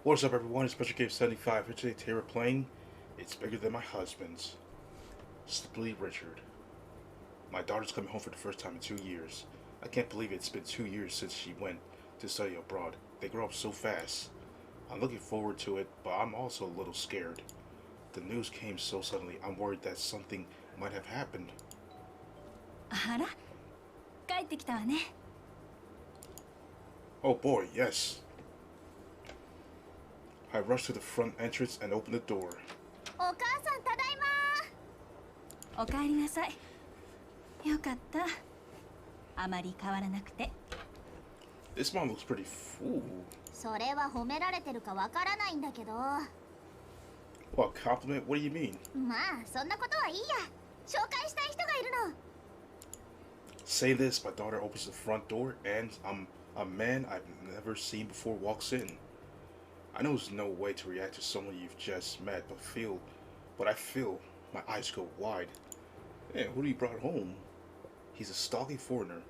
What's up, everyone? It's Special Game 75. Here today, today we're playing It's Bigger Than My Husband's. Simply Richard. My daughter's coming home for the first time in 2 years. I can't believe it's been 2 years since she went to study abroad. They grow up so fast. I'm looking forward to it, but I'm also a little scared. The news came so suddenly, I'm worried that something might have happened. あら、帰ってきたわね。Oh boy, yes. I rushed to the front entrance and opened the door. お母さん、ただいま。お帰りなさい。よかった。あまり変わらなくて。This mom looks pretty ooh. それは褒められてるかわからないんだけど。Well, compliment? What do you mean? まあ、そんなことはいいや。紹介したい人がいるの。Say this, my daughter opens the front door and a man I've never seen before walks in. I know there's no way to react to someone you've just met, but I feel my eyes go wide. Man, who do you brought home? He's a stalking foreigner,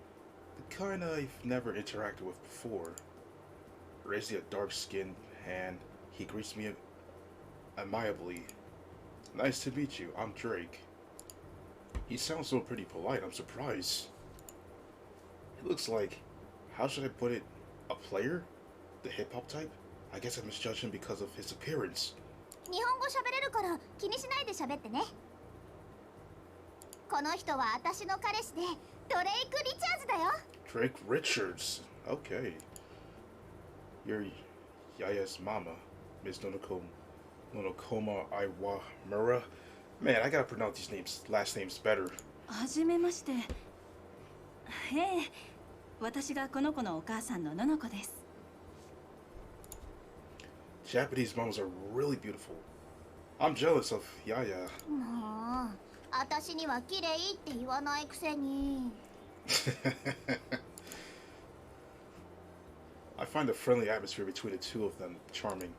the kind I've never interacted with before. Raising a dark-skinned hand, he greets me amiably. Nice to meet you, I'm Drake. He sounds so pretty polite, I'm surprised. He looks like, how should I put it, a player? The hip-hop type? I guess I misjudged him because of his appearance. 日本語喋れるから気にしないで喋ってね。この人は私の彼氏でドレイク・リチャーズだよ。Drake Richards. Okay. You're Yaya's mama, Miss Nonokoma Iwamura. Man, I gotta pronounce these last names better. はじめまして。ええ、私がこの子のお母さんのののこです。Japanese mamas are really beautiful. I'm jealous of Yaya. もう、私には綺麗って言わないくせに。I find the friendly atmosphere between the two of them charming.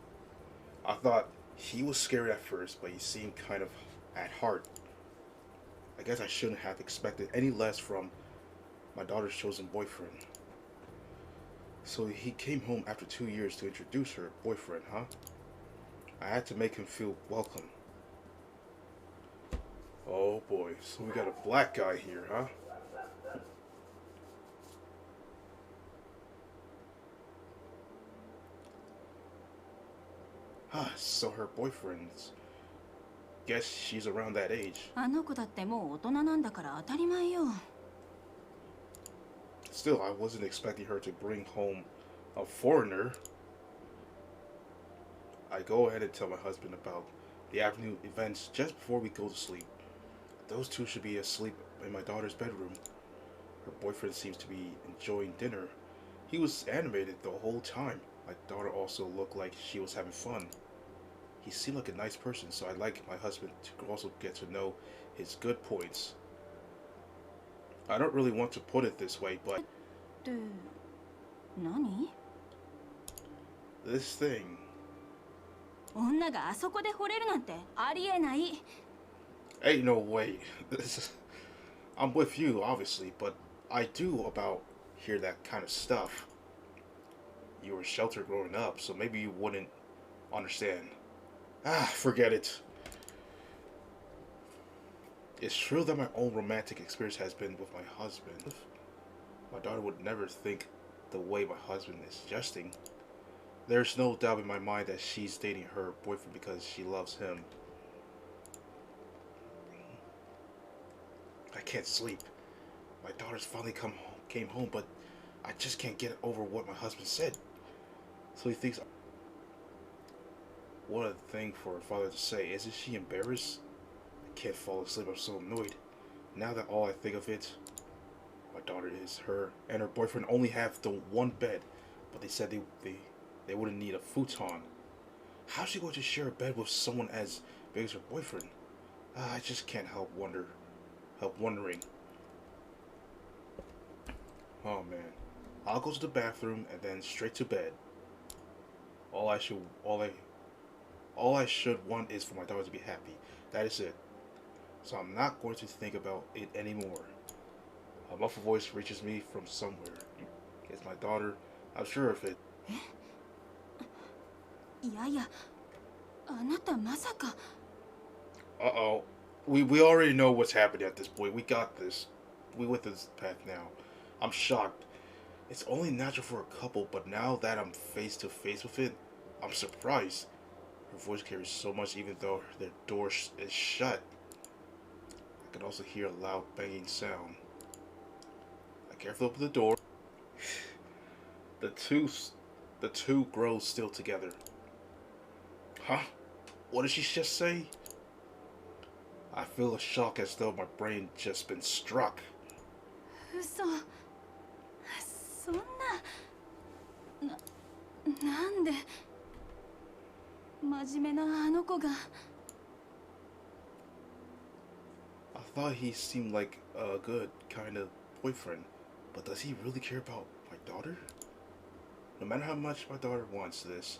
I thought he was scary at first, but he seemed kind of at heart. I guess I shouldn't have expected any less from my daughter's chosen boyfriend. So he came home after 2 years to introduce her boyfriend, huh? I had to make him feel welcome. Oh boy, so we got a black guy here, huh? So her boyfriend's. Guess she's around that age. あの子だってもう大人なんだから当たり前よ。Still, I wasn't expecting her to bring home a foreigner. I go ahead and tell my husband about the afternoon events just before we go to sleep. Those two should be asleep in my daughter's bedroom. Her boyfriend seems to be enjoying dinner. He was animated the whole time. My daughter also looked like she was having fun. He seemed like a nice person, so I'd like my husband to also get to know his good points. I don't really want to put it this way, but って何？ this thing. 女があそこで惚れるなんてありえない。Ain't no way. I'm with you, obviously, but I do about hear that kind of stuff. You were sheltered growing up, so maybe you wouldn't understand. Forget it. It's true that my own romantic experience has been with my husband. My daughter would never think the way my husband is jesting. There's no doubt in my mind that she's dating her boyfriend because she loves him. I can't sleep. My daughter's finally came home, but I just can't get over what my husband said. So he thinks, what a thing for a father to say. Isn't she embarrassed? I can't fall asleep. I'm so annoyed. Now that all I think of it, my daughter is her and her boyfriend only have the one bed, but they said they wouldn't need a futon. How's she going to share a bed with someone as big as her boyfriend? I just can't help wondering. Oh man. I'll go to the bathroom and then straight to bed. All I should want is for my daughter to be happy. That is it. So I'm not going to think about it anymore. A muffled voice reaches me from somewhere. It's my daughter. I'm sure of it. いやいや、あなたまさか。 Uh-oh. We already know what's happening at this point. We got this. We with this path now. I'm shocked. It's only natural for a couple, but now that I'm face to face with it, I'm surprised. Her voice carries so much even though their door is shut. I can also hear a loud banging sound. I carefully open the door. The two grow still together. Huh? What did she just say? I feel a shock as though my brain just been struck. 嘘。そんなんで真面目なあの子が。 I thought he seemed like a good kind of boyfriend, but does he really care about my daughter? No matter how much my daughter wants this,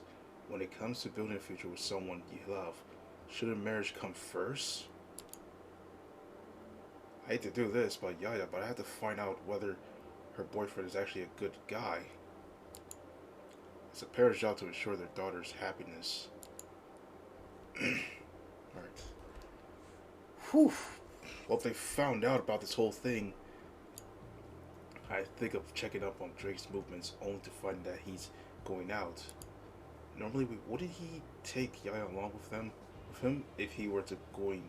when it comes to building a future with someone you love, shouldn't marriage come first? I hate to do this, but I have to find out whether her boyfriend is actually a good guy. It's a parent's job to ensure their daughter's happiness. Alright. Whew. Well, if they found out about this whole thing, I think of checking up on Drake's movements only to find that he's going out. Normally, wouldn't he take Yaya along with him if he were to going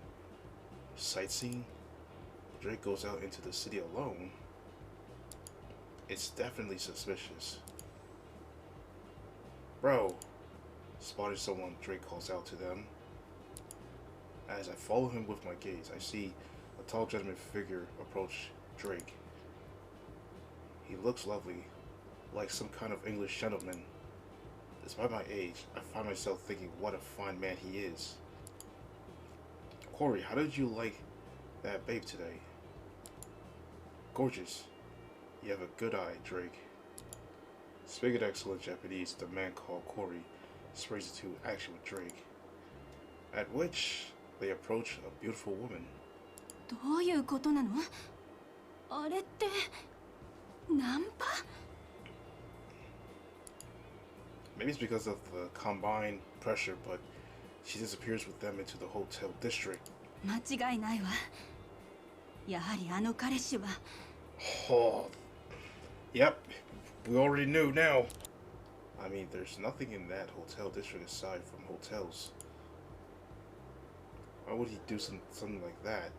sightseeing? Drake goes out into the city alone. It's definitely suspicious. Bro, spotted someone, Drake calls out to them. As I follow him with my gaze, I see a tall gentleman figure approach Drake. He looks lovely, like some kind of English gentleman. Despite my age, I find myself thinking what a fine man he is. Corey, how did you like that babe today? Gorgeous. You have a good eye, Drake. Speaking excellent Japanese, the man called Corey springs into action with Drake. At which they approach a beautiful woman. どういうことなの？あれってナンパ？ Maybe it's because of the combined pressure, but she disappears with them into the hotel district. 間違いないわ。やはりあの彼氏は。 Oh, yep, we already knew now. I mean, there's nothing in that hotel district aside from hotels. Why would he do something like that?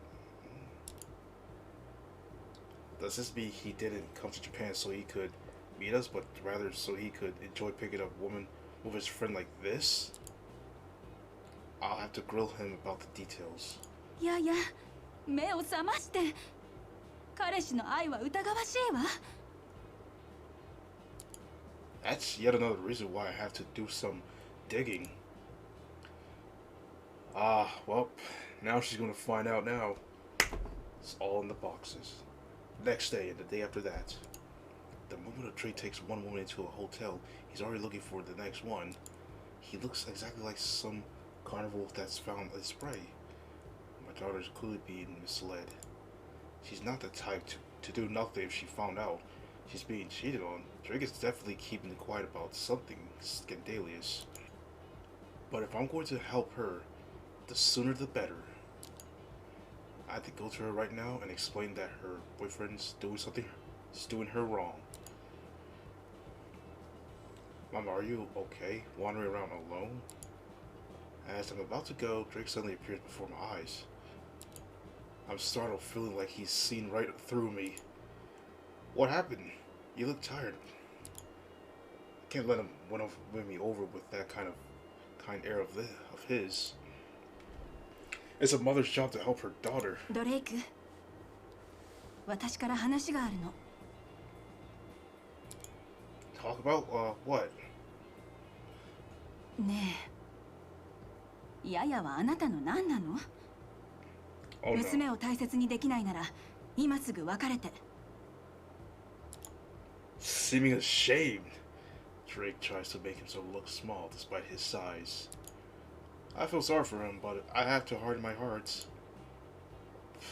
Does this mean he didn't come to Japan so he could meet us, but rather so he could enjoy picking up women with his friend like this? I'll have to grill him about the details. いやいや、目を覚まして。彼氏の愛は疑わしいわ。 That's yet another reason why I have to do some digging. Well, now she's gonna find out now. It's all in the boxes. Next day and the day after that. The moment a Drake takes one woman into a hotel, he's already looking for the next one. He looks exactly like some carnival that's found a spray. My daughter's clearly being misled. She's not the type to do nothing if she found out she's being cheated on. Drake is definitely keeping it quiet about something scandalous. But if I'm going to help her, the sooner the better. I have to go to her right now and explain that her boyfriend's doing her wrong. Mama, are you okay? Wandering around alone? As I'm about to go, Drake suddenly appears before my eyes. I'm startled, feeling like he's seen right through me. What happened? You look tired. I can't let him win me over with that kind air of his. It's a mother's job to help her daughter. ドレイク、私から話があるの。 Talk about what? ねえ、ヤヤはあなたの何なの？ Oh, no. 娘を大切にできないなら今すぐ別れて。 Seeming ashamed, Drake tries to make himself look small despite his size. I feel sorry for him, but I have to harden my heart.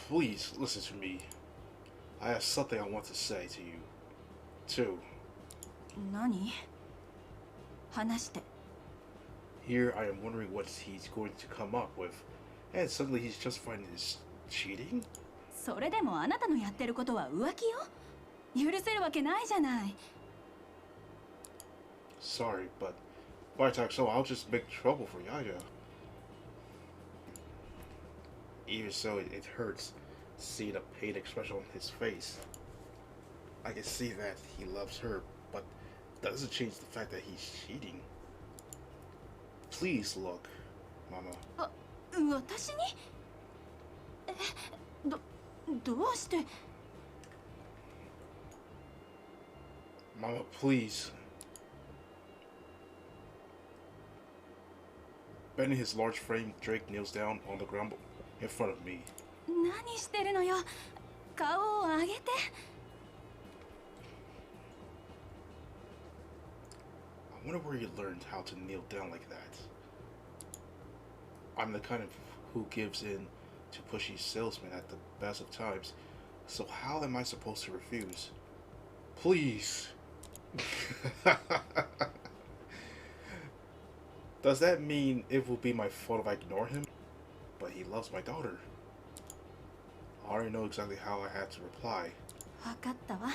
Please listen to me. I have something I want to say to you, too. 何？話して。Here I am wondering what he's going to come up with, and suddenly he's justifying his cheating? それでもあなたのやってることは浮気よ。許せるわけないじゃない。Sorry, but if I talk so, I'll just make trouble for Yaya. Even so, it hurts seeing the pain expression on his face. I can see that he loves her, but that doesn't change the fact that he's cheating. Please look, Mama. 私に？どうして？ Mama, please. Bending his large frame, Drake kneels down on the ground in front of me. 何してるのよ。顔を上げて。I wonder where you learned how to kneel down like that. I'm the kind of who gives in to pushy salesmen at the best of times, so how am I supposed to refuse? Please. Does that mean it will be my fault if I ignore him? But he loves my daughter. I already know exactly how I had to reply. わかったわ。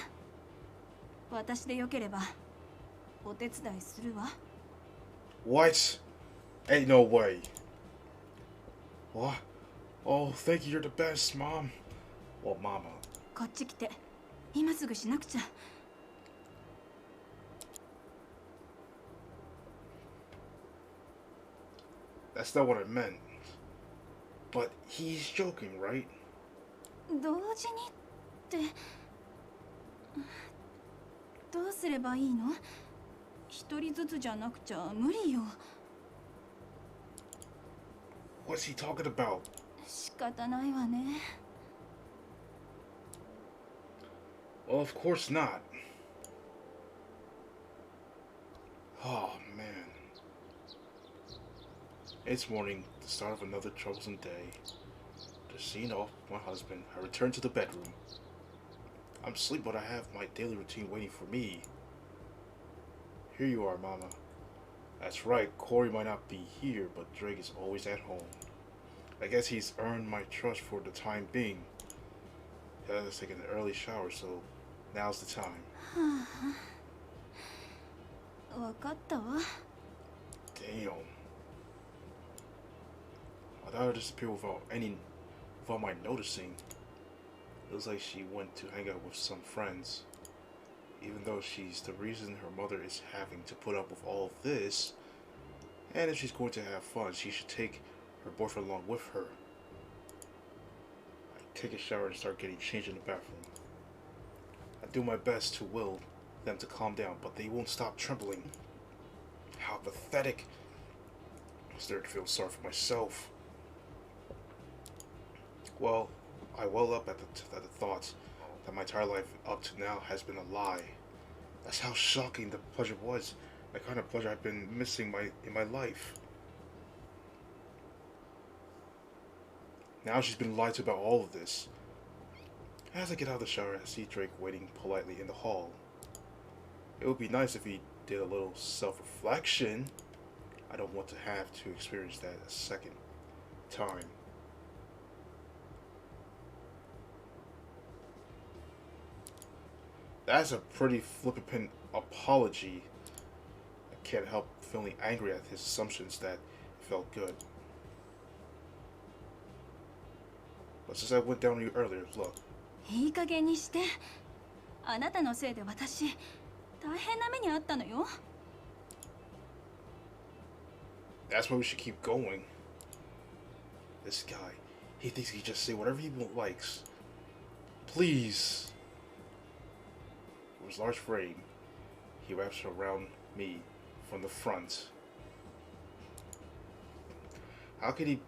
私でよければお手伝いするわ。What? Ain't no way. What? Oh, thank you, you're the best, Mom. Well, Mama. こっち来て。今すぐしなくちゃ。That's not what I meant. But he's joking, right? 同時にって。どうすればいいの？一人ずつじゃなくちゃ無理よ。What's he talking about? 仕方ないわね。Well, of course not. Oh, man. It's morning, the start of another troublesome day. To see off my husband, I return to the bedroom. I'm asleep, but I have my daily routine waiting for me. Here you are, Mama. That's right, Corey might not be here, but Drake is always at home. I guess he's earned my trust for the time being. He has taken an early shower, so now's the time. わかったわ。 Damn. My daughter disappeared without my noticing. It looks like she went to hang out with some friends. Even though she's the reason her mother is having to put up with all of this, and if she's going to have fun, she should take her boyfriend along with her. I take a shower and start getting changed in the bathroom. I do my best to will them to calm down, but they won't stop trembling. How pathetic. I start to feel sorry for myself. Well, I well up at the thought that my entire life up to now has been a lie. That's how shocking the pleasure was. The kind of pleasure I've been missing in my life. Now she's been lied to about all of this. As I get out of the shower, I see Drake waiting politely in the hall. It would be nice if he did a little self-reflection. I don't want to have to experience that a second time. That's a pretty flippant apology. I can't help feeling angry at his assumptions that it felt good. But since I went down on you earlier, look. いい加減にして。あなたのせいで私、大変な目にあったのよ。That's why we should keep going. This guy, he thinks he can just say whatever he likes. Please. With his large frame, he wraps around me from the front. How could he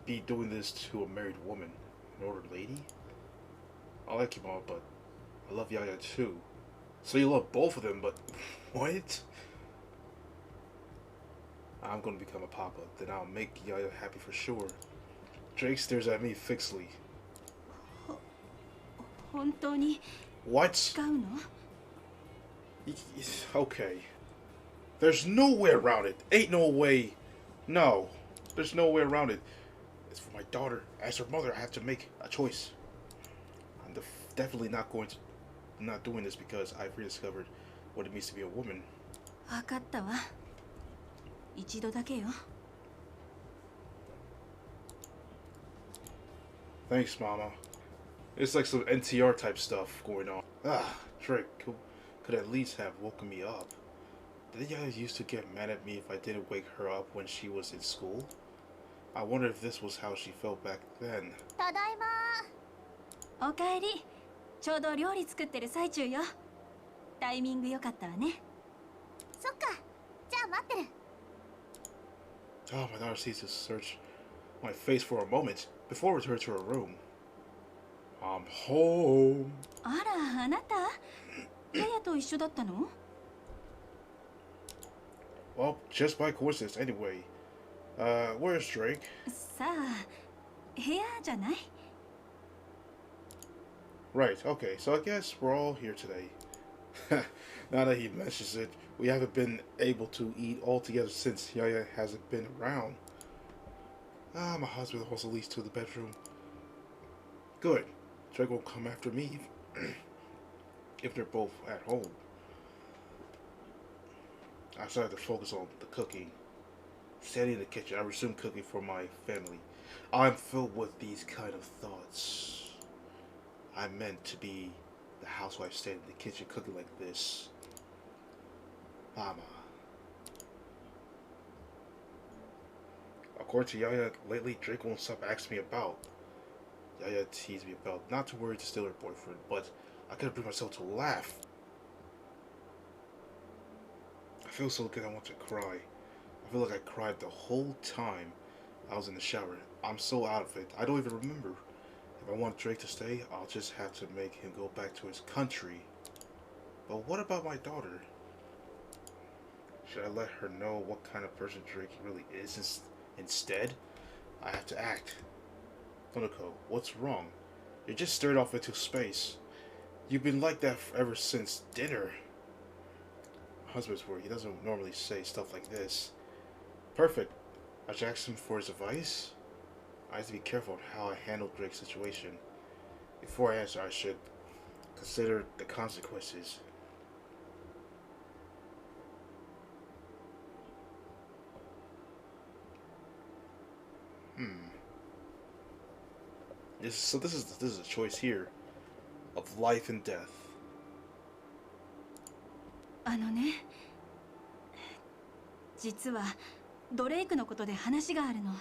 be doing this to a married woman? An older lady? I like you, Mom, but I love Yaya too. So you love both of them, but what? I'm gonna become a papa, then I'll make Yaya happy for sure. Drake stares at me fixedly. 本当に What? 使うの？ Okay. There's no way around it. Ain't no way No, there's no way around it. It's for my daughter. As her mother, I have to make a choice. I'm definitely not doing this because I've rediscovered what it means to be a woman. わかったわ。一度だけよ。Thanks, Mama. It's like some NTR type stuff going on. Drake could at least have woken me up. Did you guys used to get mad at me if I didn't wake her up when she was in school? I wonder if this was how she felt back then. ただいま。おかえり。ちょうど料理作ってる最中よ。タイミング良かったわね。そっか。じゃあ待ってる。Oh, my daughter ceased to search my face for a moment before returning to her room. I'm home. あら、あなたヤヤと一緒だったの？ Well, just by coincidence anyway. Where's Drake? さあ、部屋じゃない？ Right, okay, so I guess we're all here today. Now that he mentions it, we haven't been able to eat all together since Yaya hasn't been around. My husband also leads to the bedroom. Good. Drake won't come after me if they're both at home. I decided to focus on the cooking. Standing in the kitchen, I resumed cooking for my family. I'm filled with these kind of thoughts. I'm meant to be the housewife standing in the kitchen cooking like this. Mama. According to Yaya, lately Drake won't stop asking me about. Yaya teased me about not to worry to steal her boyfriend, but I couldn't bring myself to laugh. I feel so good I want to cry. I feel like I cried the whole time I was in the shower. I'm so out of it. I don't even remember. If I want Drake to stay, I'll just have to make him go back to his country. But what about my daughter? Should I let her know what kind of person Drake really is instead? I have to act. Konoko, what's wrong? You just stared off into space. You've been like that ever since dinner. My husband's worried. He doesn't normally say stuff like this. Perfect. I should ask him for his advice. I have to be careful of how I handle Drake's situation. Before I answer, I should consider the consequences. This is a choice here of life and death. あのね、実はドレイクのことで話があるの。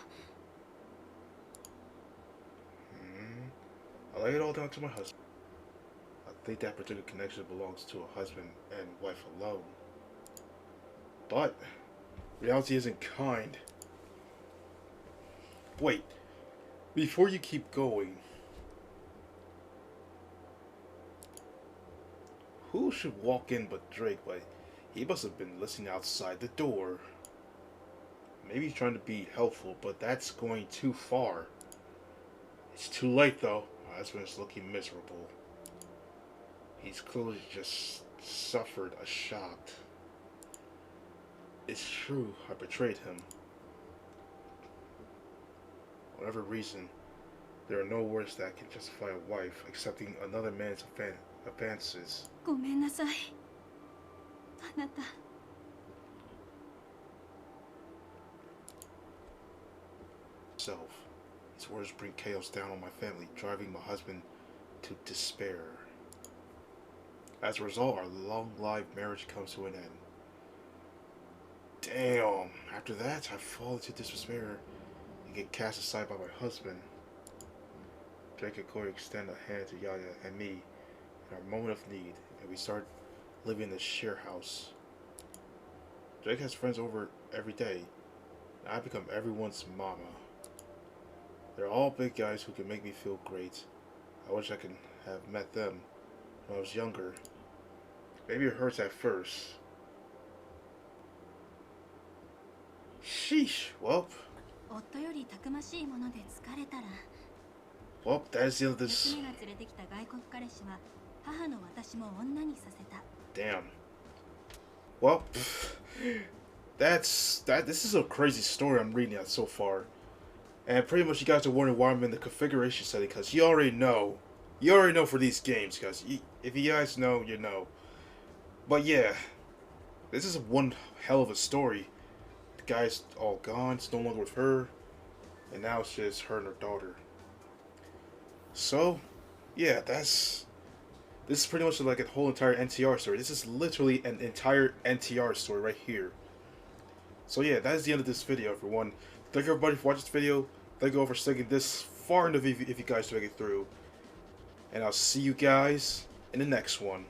I lay it all down to my husband. I think that particular connection belongs to a husband and wife alone. But reality isn't kind. Wait, before you keep going, who should walk in but Drake? But he must have been listening outside the door. Maybe he's trying to be helpful, but that's going too far. It's too late though. My husband's looking miserable. He's clearly just suffered a shock. It's true, I betrayed him. For whatever reason, there are no words that can justify a wife accepting another man's advances. ごめんなさい。あなた。Self. His words bring chaos down on my family, driving my husband to despair. As a result, our long-lived marriage comes to an end. Damn. After that, I fall into despair and get cast aside by my husband. Drake and Corey extend a hand to Yaya and me in our moment of need, and we start living in the share house. Drake has friends over every day, and I become everyone's mama. They're all big guys who can make me feel great. I wish I could have met them when I was younger. Maybe it hurts at first. Sheesh. Welp. 夫よりたくましいもので疲れたら。Well, that's the end of this. 娘が連れてきた外国彼氏は母の私も女にさせた。Damn. Well, This is a crazy story I'm reading out so far, and pretty much you guys are wondering why I'm in the configuration setting, because you already know for these games, because if you guys know, you know. But yeah, this is one hell of a story. The guy's all gone, it's no longer with her, and now it's just her and her daughter. So, yeah, this is pretty much like a whole entire NTR story. This is literally an entire NTR story right here. So yeah, that is the end of this video, everyone. Thank everybody for watching this video. Thank you all for sticking this far into the video if you guys make it through. And I'll see you guys in the next one.